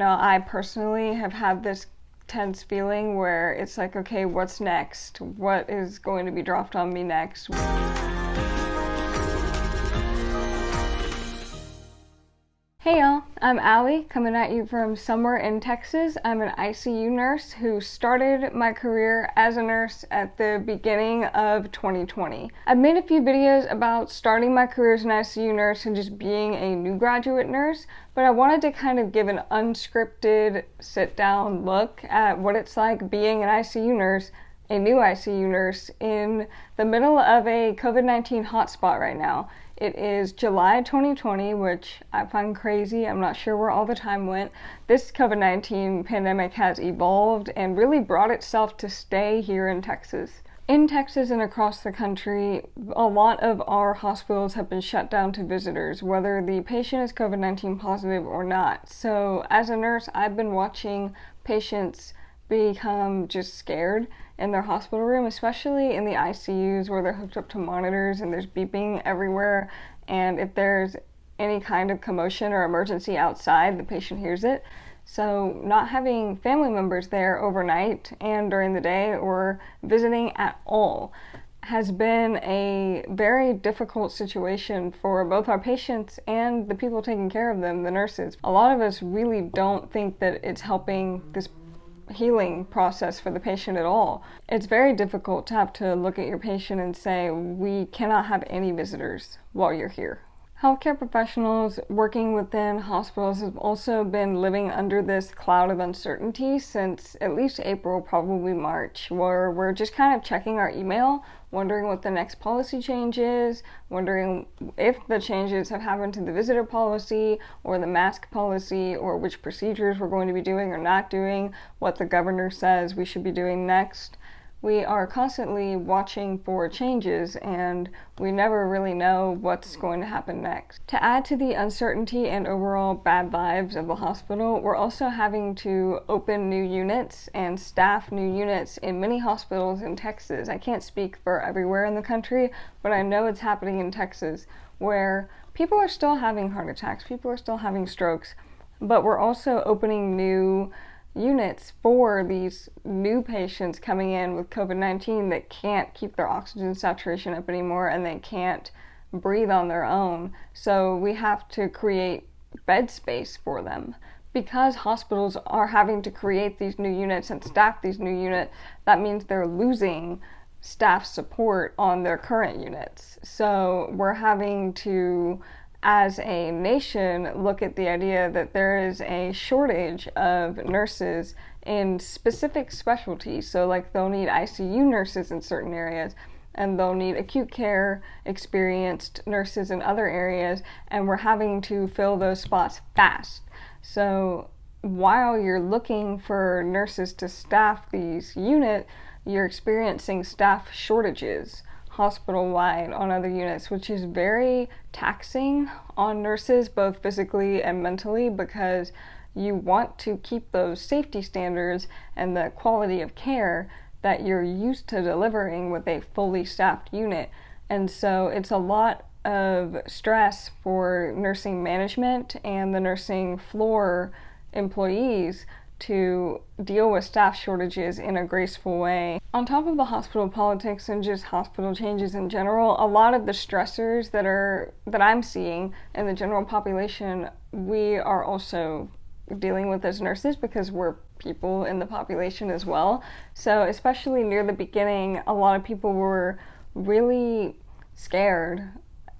Now, I personally have had this tense feeling where it's like, okay, what's next? What is going to be dropped on me next? Hey y'all, I'm Allie, coming at you from somewhere in Texas. I'm an ICU nurse who started my career as a nurse at the beginning of 2020. I've made a few videos about starting my career as an ICU nurse and just being a new graduate nurse, but I wanted to kind of give an unscripted, sit-down look at what it's like being an ICU nurse, a new ICU nurse, in the middle of a COVID-19 hotspot right now. It is July 2020, which I find crazy. I'm not sure where all the time went. This COVID-19 pandemic has evolved and really brought itself to stay here in Texas. In Texas and across the country, a lot of our hospitals have been shut down to visitors, whether the patient is COVID-19 positive or not. So as a nurse, I've been watching patients become just scared in their hospital room, especially in the ICUs where they're hooked up to monitors and there's beeping everywhere, and if there's any kind of commotion or emergency outside, the patient hears it. So not having family members there overnight and during the day or visiting at all has been a very difficult situation for both our patients and the people taking care of them, the nurses. A lot of us really don't think that it's helping this healing process for the patient at all. It's very difficult to have to look at your patient and say, we cannot have any visitors while you're here. Healthcare professionals working within hospitals have also been living under this cloud of uncertainty since at least April, probably March, where we're just kind of checking our email, wondering what the next policy change is, wondering if the changes have happened to the visitor policy or the mask policy, or which procedures we're going to be doing or not doing, what the governor says we should be doing next. We are constantly watching for changes, and we never really know what's going to happen next. To add to the uncertainty and overall bad vibes of the hospital, we're also having to open new units and staff new units in many hospitals in Texas. I can't speak for everywhere in the country, but I know it's happening in Texas, where people are still having heart attacks, people are still having strokes, but we're also opening new units for these new patients coming in with COVID-19 that can't keep their oxygen saturation up anymore and they can't breathe on their own. So we have to create bed space for them. Because hospitals are having to create these new units and staff these new units, that means they're losing staff support on their current units. So we're having to, as a nation, look at the idea that there is a shortage of nurses in specific specialties. So like they'll need ICU nurses in certain areas, and they'll need acute care experienced nurses in other areas, and we're having to fill those spots fast. So while you're looking for nurses to staff these units, you're experiencing staff shortages hospital-wide on other units, which is very taxing on nurses, both physically and mentally, because you want to keep those safety standards and the quality of care that you're used to delivering with a fully staffed unit. And so it's a lot of stress for nursing management and the nursing floor employees to deal with staff shortages in a graceful way. On top of the hospital politics and just hospital changes in general, a lot of the stressors that I'm seeing in the general population, we are also dealing with as nurses because we're people in the population as well. So especially near the beginning, a lot of people were really scared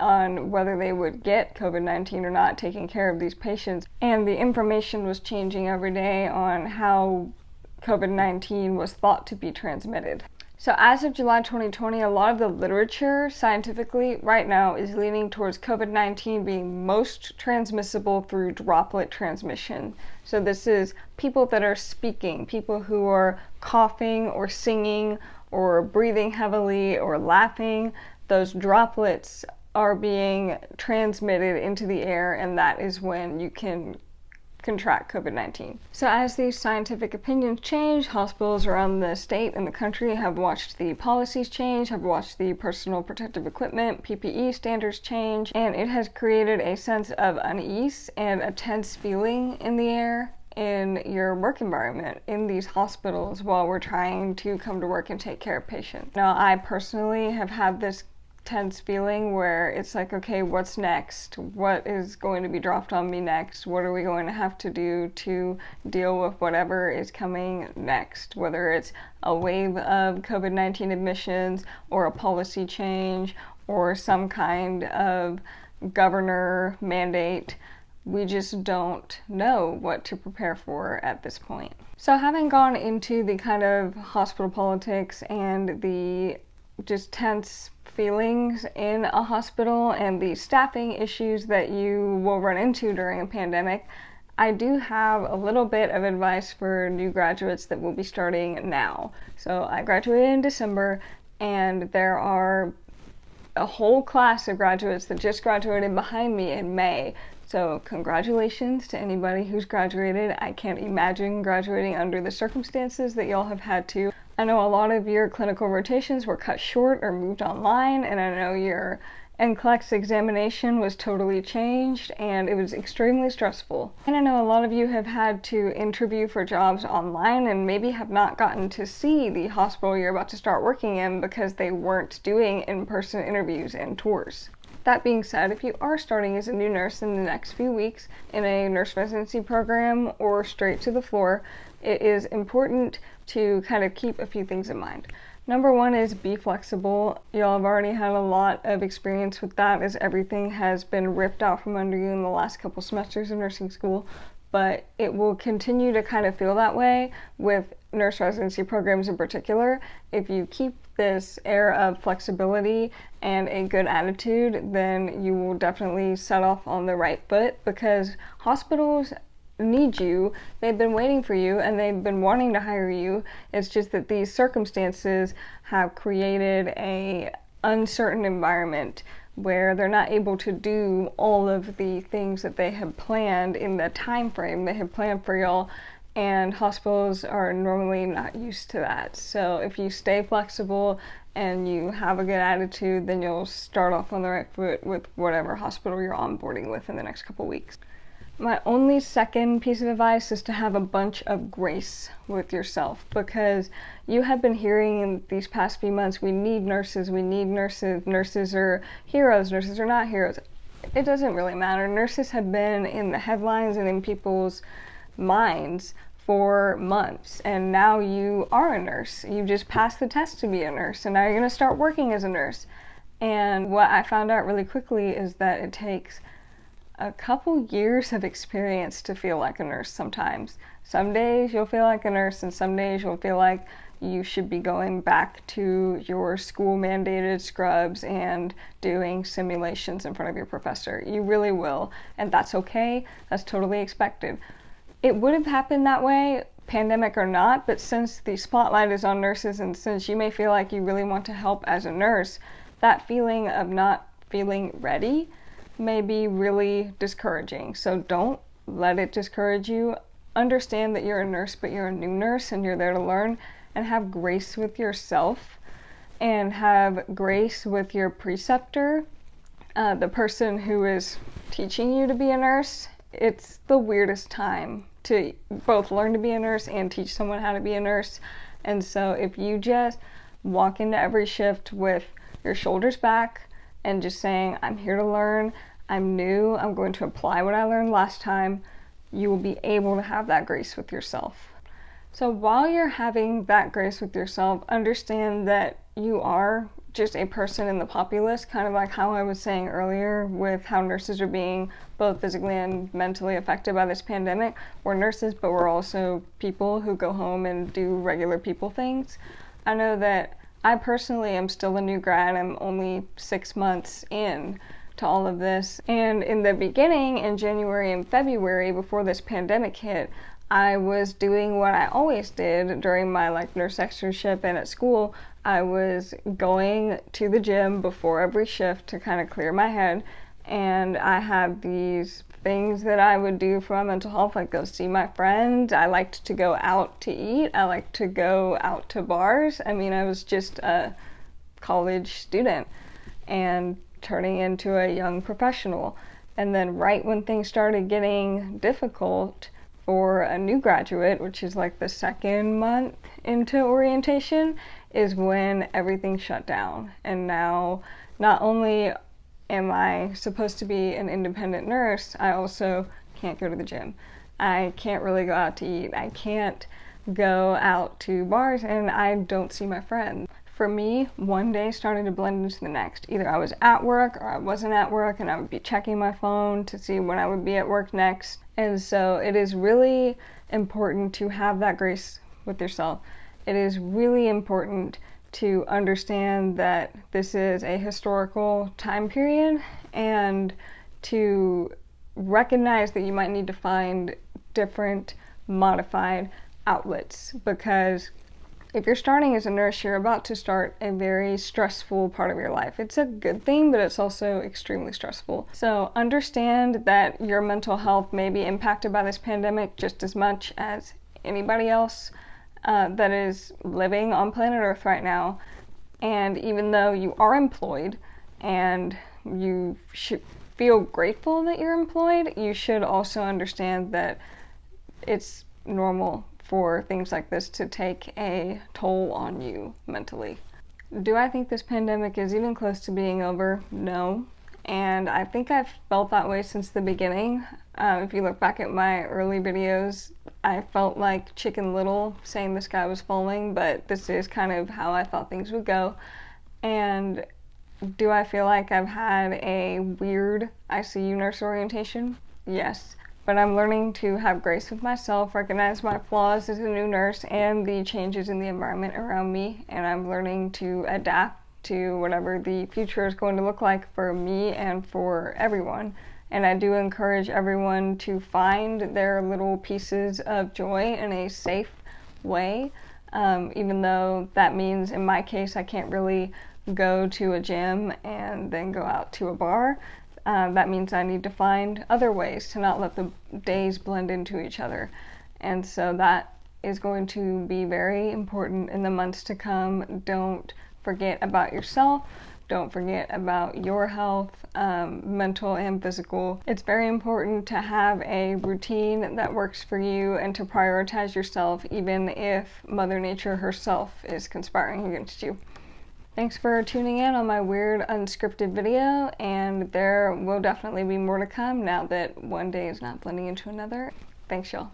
on whether they would get COVID-19 or not, taking care of these patients. And the information was changing every day on how COVID-19 was thought to be transmitted. So as of July 2020, a lot of the literature scientifically right now is leaning towards COVID-19 being most transmissible through droplet transmission. So this is people that are speaking, people who are coughing or singing or breathing heavily or laughing. Those droplets are being transmitted into the air, and that is when you can contract COVID-19. So as these scientific opinions change, hospitals around the state and the country have watched the policies change, have watched the personal protective equipment, PPE standards change, and it has created a sense of unease and a tense feeling in the air in your work environment in these hospitals while we're trying to come to work and take care of patients. Now, I personally have had this tense feeling where it's like, okay, what's next? What is going to be dropped on me next? What are we going to have to do to deal with whatever is coming next? Whether it's a wave of COVID-19 admissions or a policy change or some kind of governor mandate. We just don't know what to prepare for at this point. So having gone into the kind of hospital politics and the just tense feelings in a hospital and the staffing issues that you will run into during a pandemic, I do have a little bit of advice for new graduates that will be starting now. So I graduated in December, and there are a whole class of graduates that just graduated behind me in May. So congratulations to anybody who's graduated. I can't imagine graduating under the circumstances that y'all have had to. I know a lot of your clinical rotations were cut short or moved online, and I know your NCLEX examination was totally changed, and it was extremely stressful. And I know a lot of you have had to interview for jobs online and maybe have not gotten to see the hospital you're about to start working in because they weren't doing in-person interviews and tours. That being said, if you are starting as a new nurse in the next few weeks in a nurse residency program or straight to the floor, it is important to kind of keep a few things in mind. Number one is be flexible. Y'all have already had a lot of experience with that as everything has been ripped out from under you in the last couple semesters of nursing school, but it will continue to kind of feel that way with nurse residency programs in particular. If you keep this air of flexibility and a good attitude, then you will definitely set off on the right foot, because hospitals need you. They've been waiting for you and they've been wanting to hire you. It's just that these circumstances have created a uncertain environment where they're not able to do all of the things that they have planned in the time frame they have planned for y'all, and hospitals are normally not used to that. So if you stay flexible and you have a good attitude, then you'll start off on the right foot with whatever hospital you're onboarding with in the next couple weeks. My only second piece of advice is to have a bunch of grace with yourself, because you have been hearing in these past few months, we need nurses, nurses are heroes, nurses are not heroes. It doesn't really matter. Nurses have been in the headlines and in people's minds for months, and now you are a nurse. You just passed the test to be a nurse, and now you're going to start working as a nurse. And what I found out really quickly is that it takes a couple years of experience to feel like a nurse sometimes. Some days you'll feel like a nurse, and some days you'll feel like you should be going back to your school mandated scrubs and doing simulations in front of your professor. You really will, and that's okay. That's totally expected. It would have happened that way, pandemic or not, but since the spotlight is on nurses, and since you may feel like you really want to help as a nurse, that feeling of not feeling ready may be really discouraging. So don't let it discourage you. Understand that you're a nurse, but you're a new nurse and you're there to learn, and have grace with yourself and have grace with your preceptor, the person who is teaching you to be a nurse. It's the weirdest time to both learn to be a nurse and teach someone how to be a nurse. And so if you just walk into every shift with your shoulders back and just saying, I'm here to learn, I'm new, I'm going to apply what I learned last time, you will be able to have that grace with yourself. So while you're having that grace with yourself, understand that you are just a person in the populace, kind of like how I was saying earlier with how nurses are being both physically and mentally affected by this pandemic. We're nurses, but we're also people who go home and do regular people things. I know that I personally am still a new grad. I'm only 6 months in to all of this. And in the beginning, in January and February, before this pandemic hit, I was doing what I always did during my nurse externship and at school. I was going to the gym before every shift to kind of clear my head, and I had these things that I would do for my mental health, like go see my friends. I liked to go out to eat. I liked to go out to bars. I mean, I was just a college student and turning into a young professional. And then right when things started getting difficult for a new graduate, which is like the second month into orientation, is when everything shut down. And now, not only am I supposed to be an independent nurse, I also can't go to the gym. I can't really go out to eat. I can't go out to bars, and I don't see my friends. For me, one day started to blend into the next. Either I was at work or I wasn't at work, and I would be checking my phone to see when I would be at work next. And so it is really important to have that grace with yourself. It is really important to understand that this is a historical time period, and to recognize that you might need to find different modified outlets, because if you're starting as a nurse, you're about to start a very stressful part of your life. It's a good thing, but it's also extremely stressful. So understand that your mental health may be impacted by this pandemic just as much as anybody else that is living on planet Earth right now. And even though you are employed and you should feel grateful that you're employed, you should also understand that it's normal for things like this to take a toll on you mentally. Do I think this pandemic is even close to being over? No. And I think I've felt that way since the beginning. If you look back at my early videos, I felt like Chicken Little saying the sky was falling, but this is kind of how I thought things would go. And do I feel like I've had a weird ICU nurse orientation? Yes. But I'm learning to have grace with myself, recognize my flaws as a new nurse and the changes in the environment around me, and I'm learning to adapt to whatever the future is going to look like for me and for everyone. And I do encourage everyone to find their little pieces of joy in a safe way, even though that means, in my case, I can't really go to a gym and then go out to a bar. That means I need to find other ways to not let the days blend into each other. And so that is going to be very important in the months to come. Don't forget about yourself. Don't forget about your health, mental and physical. It's very important to have a routine that works for you and to prioritize yourself, even if Mother Nature herself is conspiring against you. Thanks for tuning in on my weird unscripted video, and there will definitely be more to come now that one day is not blending into another. Thanks, y'all.